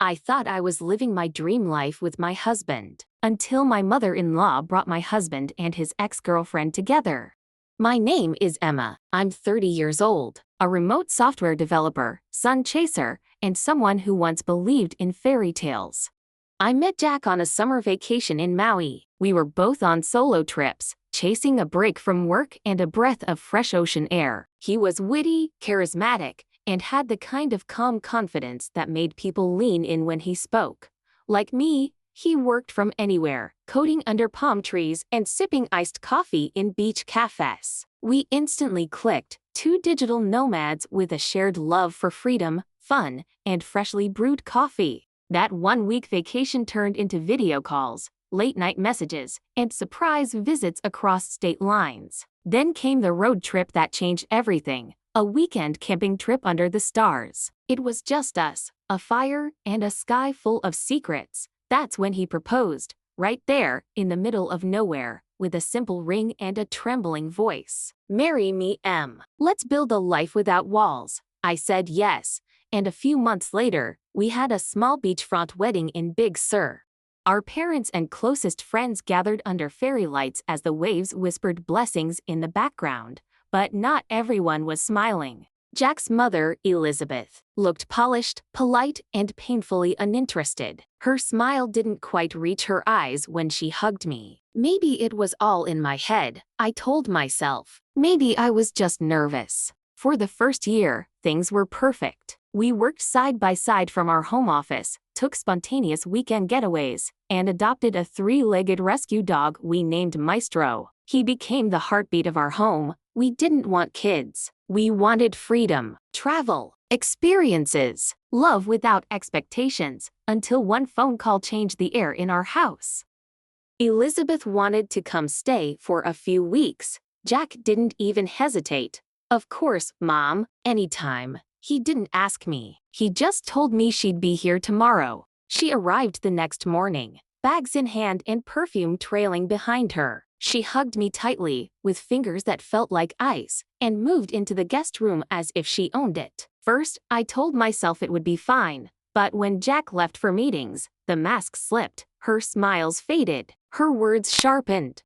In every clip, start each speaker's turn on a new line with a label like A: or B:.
A: I thought I was living my dream life with my husband, until my mother-in-law brought my husband and his ex-girlfriend together. My name is Emma. I'm 30 years old, a remote software developer, sun chaser, and someone who once believed in fairy tales. I met Jack on a summer vacation in Maui. We were both on solo trips, chasing a break from work and a breath of fresh ocean air. He was witty, charismatic, and had the kind of calm confidence that made people lean in when he spoke. Like me, he worked from anywhere, coding under palm trees and sipping iced coffee in beach cafes. We instantly clicked, two digital nomads with a shared love for freedom, fun, and freshly brewed coffee. That one-week vacation turned into video calls, late-night messages, and surprise visits across state lines. Then came the road trip that changed everything. A weekend camping trip under the stars. It was just us, a fire, and a sky full of secrets. That's when he proposed, right there, in the middle of nowhere, with a simple ring and a trembling voice. "Marry me, Em. Let's build a life without walls." I said yes, and a few months later, we had a small beachfront wedding in Big Sur. Our parents and closest friends gathered under fairy lights as the waves whispered blessings in the background. But not everyone was smiling. Jack's mother, Elizabeth, looked polished, polite, and painfully uninterested. Her smile didn't quite reach her eyes when she hugged me. Maybe it was all in my head, I told myself. Maybe I was just nervous. For the first year, things were perfect. We worked side by side from our home office, took spontaneous weekend getaways, and adopted a three-legged rescue dog we named Maestro. He became the heartbeat of our home. We didn't want kids. We wanted freedom, travel, experiences, love without expectations, until one phone call changed the air in our house. Elizabeth wanted to come stay for a few weeks. Jack didn't even hesitate. "Of course, Mom, anytime." He didn't ask me. He just told me she'd be here tomorrow. She arrived the next morning, bags in hand and perfume trailing behind her. She hugged me tightly, with fingers that felt like ice, and moved into the guest room as if she owned it. First, I told myself it would be fine, but when Jack left for meetings, the mask slipped, her smiles faded, her words sharpened.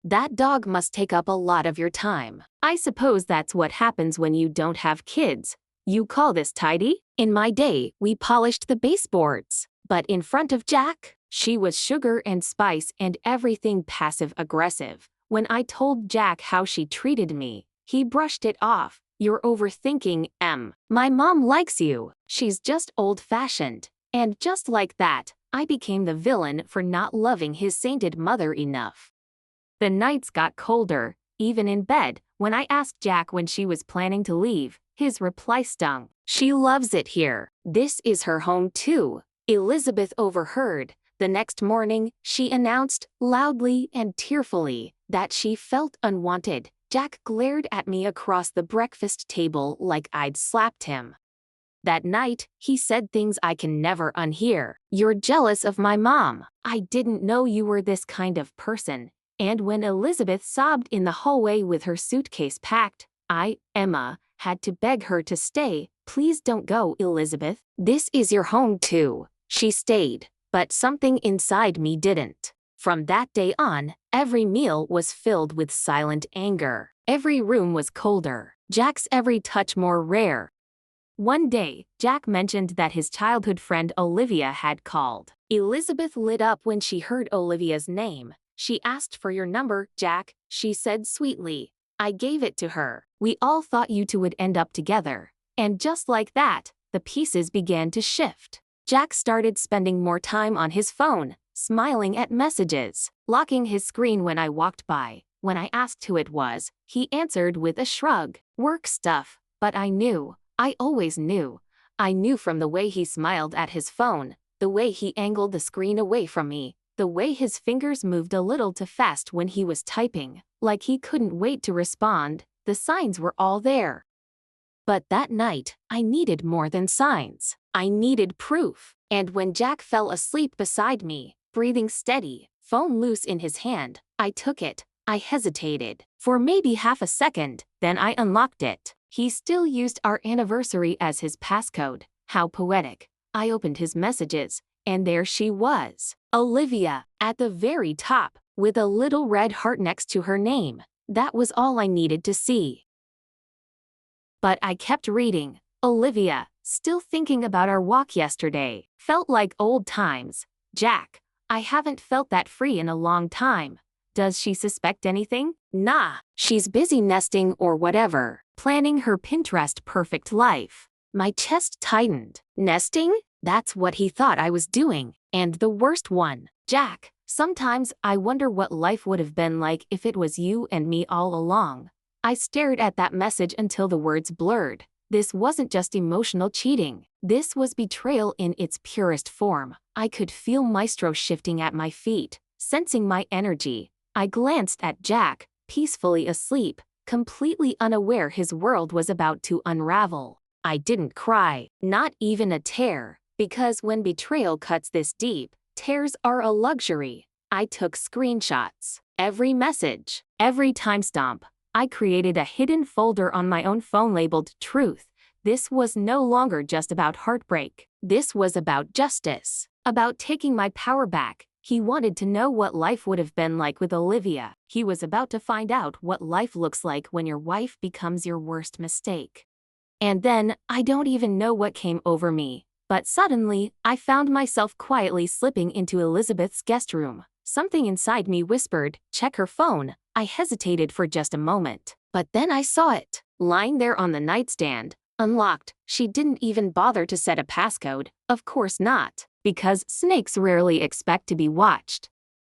A: "That dog must take up a lot of your time. I suppose that's what happens when you don't have kids. You call this tidy?" In my day, we polished the baseboards. But in front of Jack, she was sugar and spice and everything passive-aggressive. When I told Jack how she treated me, he brushed it off. "You're overthinking, Em. My mom likes you. She's just old-fashioned." And just like that, I became the villain for not loving his sainted mother enough. The nights got colder, even in bed. When I asked Jack when she was planning to leave, his reply stung. "She loves it here. This is her home too." Elizabeth overheard. The next morning, she announced, loudly and tearfully, that she felt unwanted. Jack glared at me across the breakfast table like I'd slapped him. That night, he said things I can never unhear. "You're jealous of my mom. I didn't know you were this kind of person." And when Elizabeth sobbed in the hallway with her suitcase packed, Emma, had to beg her to stay. "Please don't go, Elizabeth. This is your home too." She stayed, but something inside me didn't. From that day on, every meal was filled with silent anger. Every room was colder, Jack's every touch more rare. One day, Jack mentioned that his childhood friend Olivia had called. Elizabeth lit up when she heard Olivia's name. "She asked for your number, Jack," she said sweetly. I gave it to her. "We all thought you two would end up together." And just like that, the pieces began to shift. Jack started spending more time on his phone, smiling at messages, locking his screen when I walked by. When I asked who it was, he answered with a shrug. "Work stuff." But I knew. I always knew. I knew from the way he smiled at his phone, the way he angled the screen away from me, the way his fingers moved a little too fast when he was typing, like he couldn't wait to respond. The signs were all there. But that night, I needed more than signs. I needed proof. And when Jack fell asleep beside me, breathing steady, phone loose in his hand, I took it. I hesitated for maybe half a second, then I unlocked it. He still used our anniversary as his passcode. How poetic. I opened his messages, and there she was, Olivia, at the very top, with a little red heart next to her name. That was all I needed to see. But I kept reading. Olivia, still thinking about our walk yesterday. Felt like old times. Jack, I haven't felt that free in a long time. Does she suspect anything? Nah, she's busy nesting or whatever, planning her Pinterest perfect life. My chest tightened. Nesting? That's what he thought I was doing. And the worst one. Jack, sometimes I wonder what life would have been like if it was you and me all along. I stared at that message until the words blurred. This wasn't just emotional cheating. This was betrayal in its purest form. I could feel Maestro shifting at my feet, sensing my energy. I glanced at Jack, peacefully asleep, completely unaware his world was about to unravel. I didn't cry, not even a tear, because when betrayal cuts this deep, tears are a luxury. I took screenshots. Every message, every timestamp. I created a hidden folder on my own phone labeled Truth. This was no longer just about heartbreak. This was about justice, about taking my power back. He wanted to know what life would have been like with Olivia. He was about to find out what life looks like when your wife becomes your worst mistake. And then, I don't even know what came over me, but suddenly, I found myself quietly slipping into Elizabeth's guest room. Something inside me whispered, check her phone. I hesitated for just a moment, but then I saw it, lying there on the nightstand, unlocked. She didn't even bother to set a passcode. Of course not, because snakes rarely expect to be watched.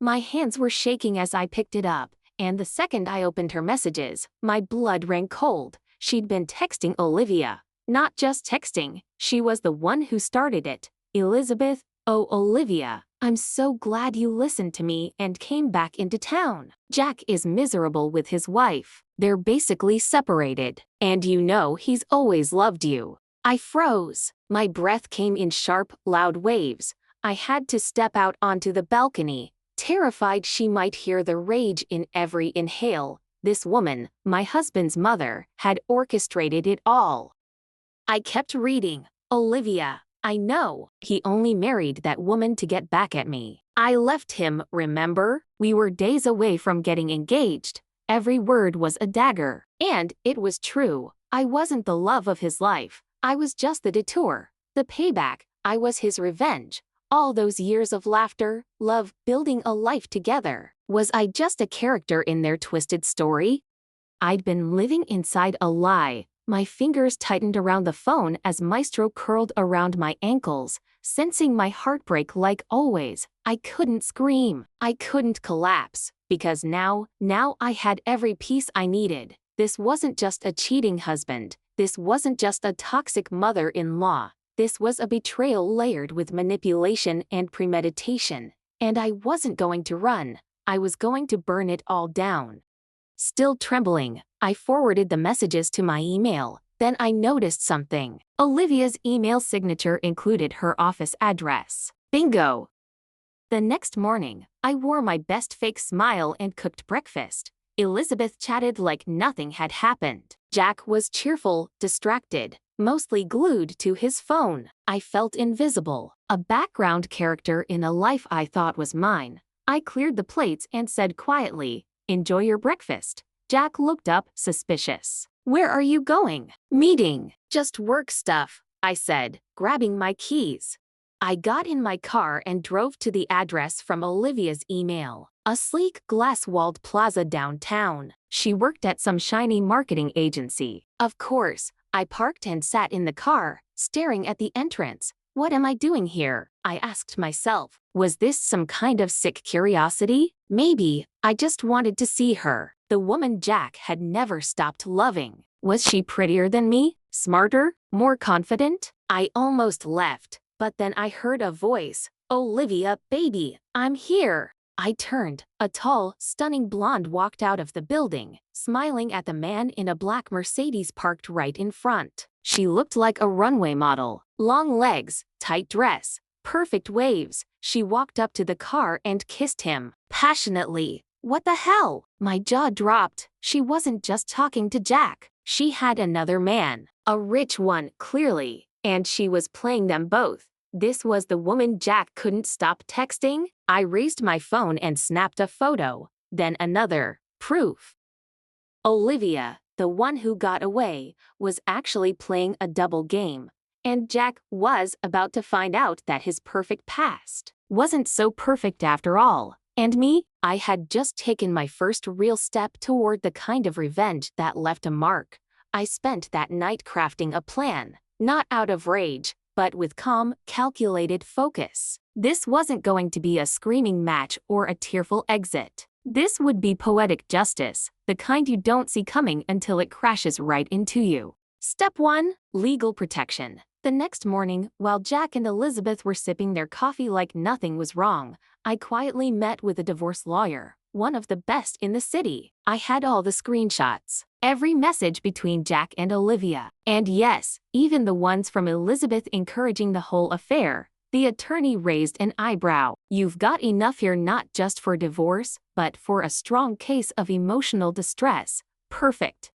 A: My hands were shaking as I picked it up, and the second I opened her messages, my blood ran cold. She'd been texting Olivia. Not just texting, she was the one who started it. Elizabeth, oh Olivia, I'm so glad you listened to me and came back into town. Jack is miserable with his wife. They're basically separated. And you know he's always loved you. I froze. My breath came in sharp, loud waves. I had to step out onto the balcony, terrified she might hear the rage in every inhale. This woman, my husband's mother, had orchestrated it all. I kept reading. Olivia, I know. He only married that woman to get back at me. I left him, remember? We were days away from getting engaged. Every word was a dagger. And it was true. I wasn't the love of his life. I was just the detour. The payback. I was his revenge. All those years of laughter, love, building a life together. Was I just a character in their twisted story? I'd been living inside a lie. My fingers tightened around the phone as Maestro curled around my ankles, sensing my heartbreak like always. I couldn't scream. I couldn't collapse, because now I had every piece I needed. This wasn't just a cheating husband. This wasn't just a toxic mother-in-law. This was a betrayal layered with manipulation and premeditation. And I wasn't going to run. I was going to burn it all down. Still trembling, I forwarded the messages to my email. Then I noticed something. Olivia's email signature included her office address. Bingo! The next morning, I wore my best fake smile and cooked breakfast. Elizabeth chatted like nothing had happened. Jack was cheerful, distracted, mostly glued to his phone. I felt invisible, a background character in a life I thought was mine. I cleared the plates and said quietly, enjoy your breakfast. Jack looked up, suspicious. Where are you going? Meeting. Just work stuff, I said, grabbing my keys. I got in my car and drove to the address from Olivia's email. A sleek glass-walled plaza downtown. She worked at some shiny marketing agency. Of course, I parked and sat in the car, staring at the entrance. What am I doing here? I asked myself. Was this some kind of sick curiosity? Maybe I just wanted to see her. The woman Jack had never stopped loving. Was she prettier than me? Smarter? More confident? I almost left, but then I heard a voice. Olivia, baby, I'm here. I turned. A tall, stunning blonde walked out of the building, smiling at the man in a black Mercedes parked right in front. She looked like a runway model. Long legs, tight dress, perfect waves. She walked up to the car and kissed him, passionately. What the hell? My jaw dropped. She wasn't just talking to Jack. She had another man. A rich one, clearly. And she was playing them both. This was the woman Jack couldn't stop texting? I raised my phone and snapped a photo, then another. Proof. Olivia, the one who got away, was actually playing a double game, and Jack was about to find out that his perfect past wasn't so perfect after all. And me, I had just taken my first real step toward the kind of revenge that left a mark. I spent that night crafting a plan, not out of rage, but with calm, calculated focus. This wasn't going to be a screaming match or a tearful exit. This would be poetic justice, the kind you don't see coming until it crashes right into you. Step 1. Legal protection. The next morning, while Jack and Elizabeth were sipping their coffee like nothing was wrong, I quietly met with a divorce lawyer, one of the best in the city. I had all the screenshots, every message between Jack and Olivia, and yes, even the ones from Elizabeth encouraging the whole affair. The attorney raised an eyebrow. You've got enough here not just for divorce, but for a strong case of emotional distress. Perfect.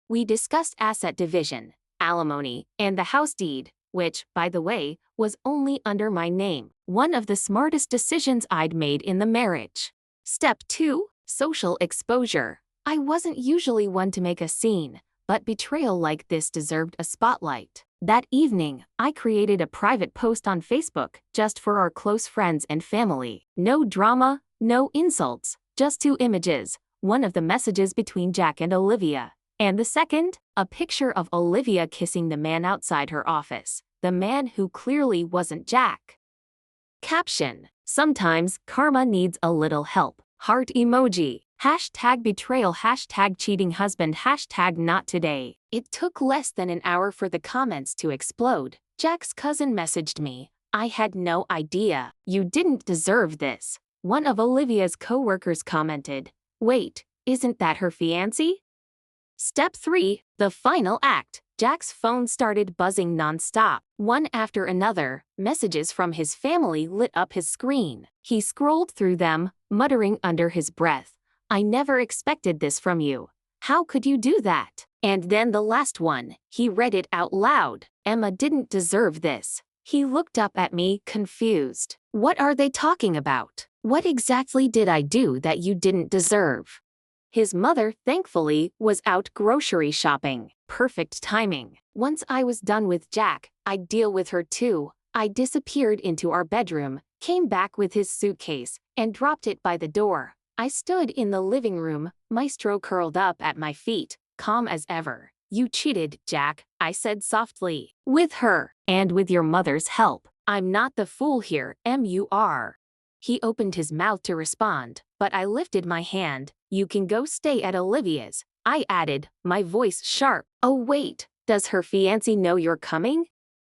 A: We discussed asset division, alimony, and the house deed, which, by the way, was only under my name. One of the smartest decisions I'd made in the marriage. Step 2. Social exposure. I wasn't usually one to make a scene, but betrayal like this deserved a spotlight. That evening, I created a private post on Facebook just for our close friends and family. No drama, no insults, just 2 images, one of the messages between Jack and Olivia, and the second, a picture of Olivia kissing the man outside her office, the man who clearly wasn't Jack. Caption: Sometimes karma needs a little help. Heart emoji. #betrayal, #cheating husband, #not today. It took less than an hour for the comments to explode. Jack's cousin messaged me. I had no idea. You didn't deserve this. One of Olivia's co-workers commented. Wait, isn't that her fiancé? Step 3. The final act. Jack's phone started buzzing non-stop. One after another, messages from his family lit up his screen. He scrolled through them, muttering under his breath. I never expected this from you. How could you do that? And then the last one, he read it out loud. Emma didn't deserve this. He looked up at me, confused. What are they talking about? What exactly did I do that you didn't deserve? His mother, thankfully, was out grocery shopping. Perfect timing. Once I was done with Jack, I'd deal with her too. I disappeared into our bedroom, came back with his suitcase, and dropped it by the door. I stood in the living room, Maestro curled up at my feet, calm as ever. You cheated, Jack, I said softly. With her, and with your mother's help. I'm not the fool here, MUR. He opened his mouth to respond, but I lifted my hand. You can go stay at Olivia's, I added, my voice sharp. Oh wait, does her fiancé know you're coming?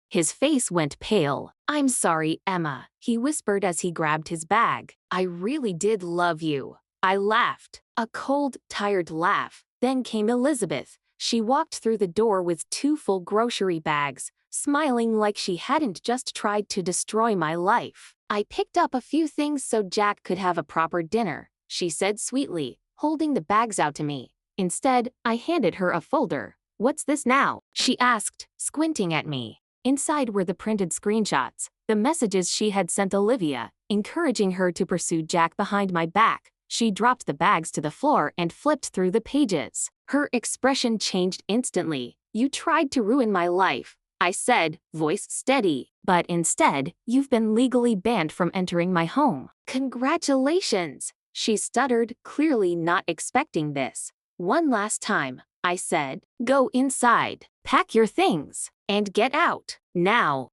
A: His face went pale. I'm sorry, Emma, he whispered as he grabbed his bag. I really did love you. I laughed. A cold, tired laugh. Then came Elizabeth. She walked through the door with 2 full grocery bags, smiling like she hadn't just tried to destroy my life. I picked up a few things so Jack could have a proper dinner, she said sweetly, holding the bags out to me. Instead, I handed her a folder. What's this now? She asked, squinting at me. Inside were the printed screenshots, the messages she had sent Olivia, encouraging her to pursue Jack behind my back. She dropped the bags to the floor and flipped through the pages. Her expression changed instantly. You tried to ruin my life, I said, voice steady. But instead, you've been legally banned from entering my home. Congratulations, she stuttered, clearly not expecting this. One last time, I said. Go inside, pack your things, and get out, now.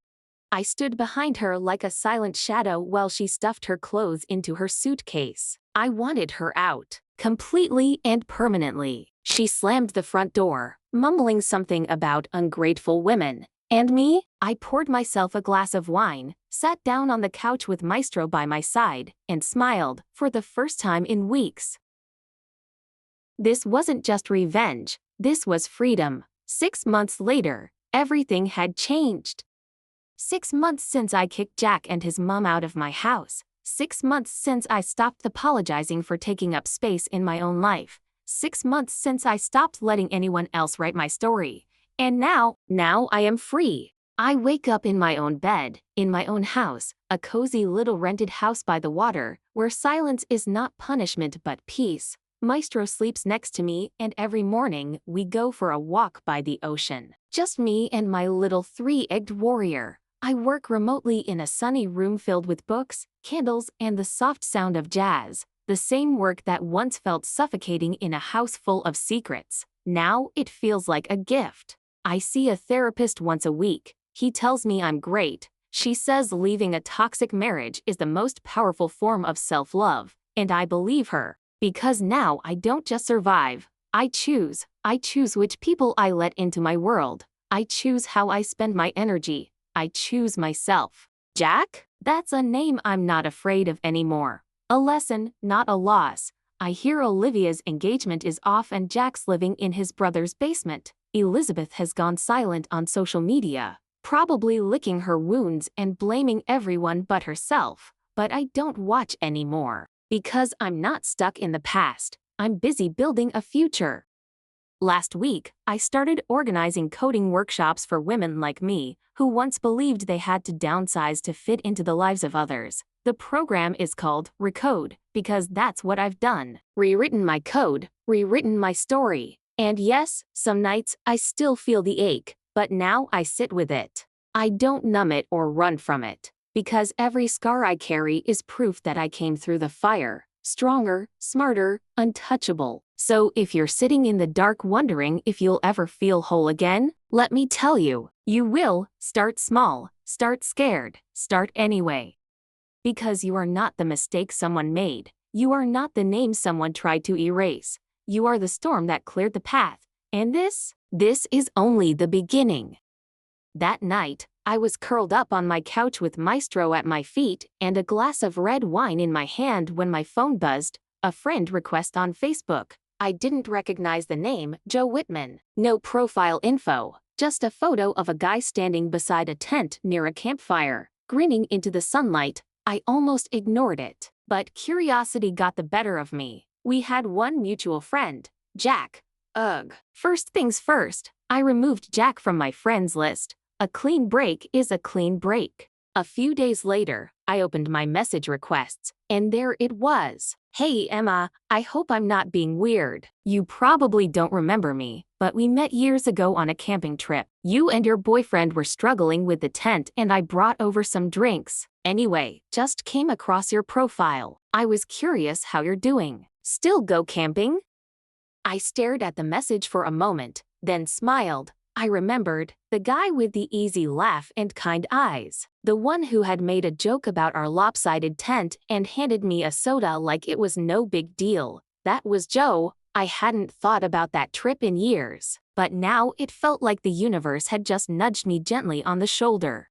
A: I stood behind her like a silent shadow while she stuffed her clothes into her suitcase. I wanted her out, completely and permanently. She slammed the front door, mumbling something about ungrateful women. And me? I poured myself a glass of wine, sat down on the couch with Maestro by my side, and smiled, for the first time in weeks. This wasn't just revenge, this was freedom. 6 months later, everything had changed. 6 months since I kicked Jack and his mom out of my house. 6 months since I stopped apologizing for taking up space in my own life. 6 months since I stopped letting anyone else write my story. And now I am free. I wake up in my own bed, in my own house, a cozy little rented house by the water, where silence is not punishment but peace. Maestro sleeps next to me, and every morning we go for a walk by the ocean. Just me and my little three-egged warrior. I work remotely in a sunny room filled with books, candles, and the soft sound of jazz. The same work that once felt suffocating in a house full of secrets. Now it feels like a gift. I see a therapist once a week. He tells me I'm great. She says leaving a toxic marriage is the most powerful form of self-love, and I believe her. Because now I don't just survive. I choose. I choose which people I let into my world. I choose how I spend my energy. I choose myself. Jack? That's a name I'm not afraid of anymore. A lesson, not a loss. I hear Olivia's engagement is off and Jack's living in his brother's basement. Elizabeth has gone silent on social media, probably licking her wounds and blaming everyone but herself. But I don't watch anymore. Because I'm not stuck in the past. I'm busy building a future. Last week, I started organizing coding workshops for women like me, who once believed they had to downsize to fit into the lives of others. The program is called Recode, because that's what I've done. Rewritten my code, rewritten my story. And yes, some nights I still feel the ache, but now I sit with it. I don't numb it or run from it, because every scar I carry is proof that I came through the fire. Stronger, smarter, untouchable. So if you're sitting in the dark wondering if you'll ever feel whole again, let me tell you, you will. Start small, start scared, start anyway. Because you are not the mistake someone made. You are not the name someone tried to erase. You are the storm that cleared the path. And this is only the beginning. That night, I was curled up on my couch with Maestro at my feet and a glass of red wine in my hand when my phone buzzed, a friend request on Facebook. I didn't recognize the name, Joe Whitman. No profile info, just a photo of a guy standing beside a tent near a campfire, grinning into the sunlight. I almost ignored it, but curiosity got the better of me. We had one mutual friend, Jack. Ugh. First things first, I removed Jack from my friends list. A clean break is a clean break. A few days later, I opened my message requests, and there it was. Hey Emma, I hope I'm not being weird. You probably don't remember me, but we met years ago on a camping trip. You and your boyfriend were struggling with the tent and I brought over some drinks. Anyway, just came across your profile. I was curious how you're doing. Still go camping? I stared at the message for a moment, then smiled. I remembered, the guy with the easy laugh and kind eyes. The one who had made a joke about our lopsided tent and handed me a soda like it was no big deal. That was Joe. I hadn't thought about that trip in years, but now it felt like the universe had just nudged me gently on the shoulder.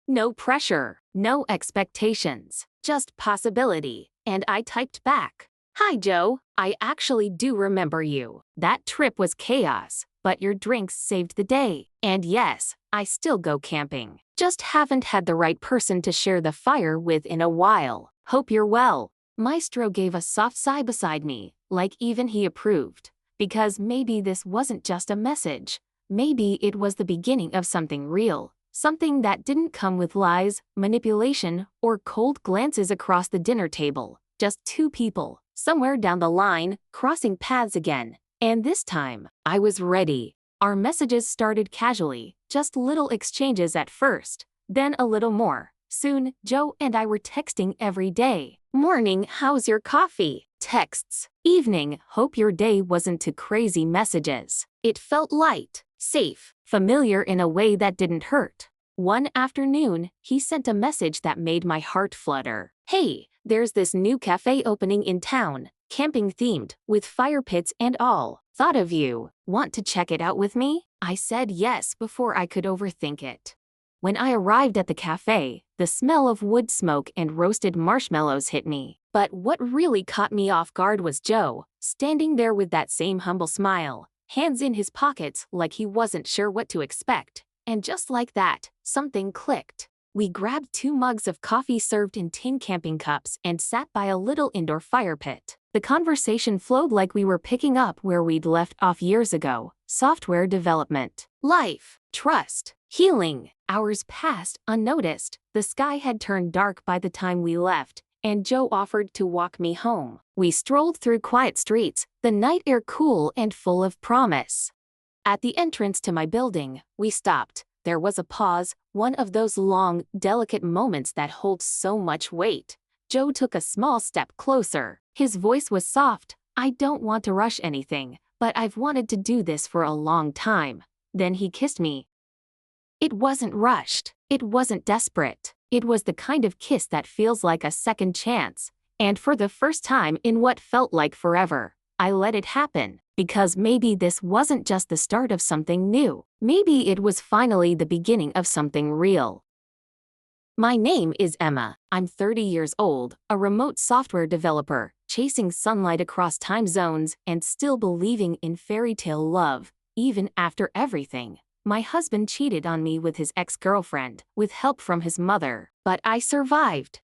A: No pressure, no expectations, just possibility. And I typed back, "Hi Joe, I actually do remember you. That trip was chaos, but your drinks saved the day. And yes, I still go camping. Just haven't had the right person to share the fire with in a while. Hope you're well." Maestro gave a soft sigh beside me, like even he approved. Because maybe this wasn't just a message. Maybe it was the beginning of something real. Something that didn't come with lies, manipulation, or cold glances across the dinner table. Just two people, somewhere down the line, crossing paths again. And this time, I was ready. Our messages started casually, just little exchanges at first, then a little more. Soon, Joe and I were texting every day. Morning, how's your coffee? Texts. Evening, hope your day wasn't too crazy messages. It felt light, safe, familiar in a way that didn't hurt. One afternoon, he sent a message that made my heart flutter. Hey, there's this new cafe opening in town, camping themed, with fire pits and all. Thought of you. Want to check it out with me? I said yes before I could overthink it. When I arrived at the cafe, the smell of wood smoke and roasted marshmallows hit me. But what really caught me off guard was Joe, standing there with that same humble smile, hands in his pockets like he wasn't sure what to expect. And just like that, something clicked. We grabbed 2 mugs of coffee served in tin camping cups and sat by a little indoor fire pit. The conversation flowed like we were picking up where we'd left off years ago. Software development, life, trust, Healing. Hours passed unnoticed. The sky had turned dark by the time we left, and Joe offered to walk me home. We strolled through quiet streets, the night air cool and full of promise. At the entrance to my building, we stopped. There was a pause, one of those long, delicate moments that hold so much weight. Joe took a small step closer. His voice was soft. "I don't want to rush anything, but I've wanted to do this for a long time." Then he kissed me. It wasn't rushed. It wasn't desperate. It was the kind of kiss that feels like a second chance. And for the first time in what felt like forever, I let it happen, because maybe this wasn't just the start of something new. Maybe it was finally the beginning of something real. My name is Emma. I'm 30 years old, a remote software developer, chasing sunlight across time zones and still believing in fairy tale love, even after everything. My husband cheated on me with his ex-girlfriend, with help from his mother, but I survived.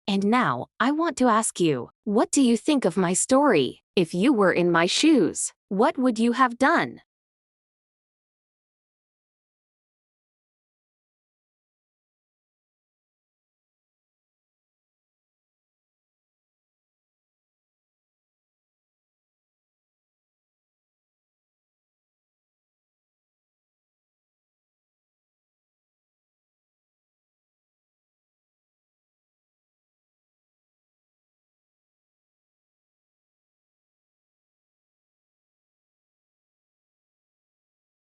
A: And now, I want to ask you, what do you think of my story? If you were in my shoes, what would you have done?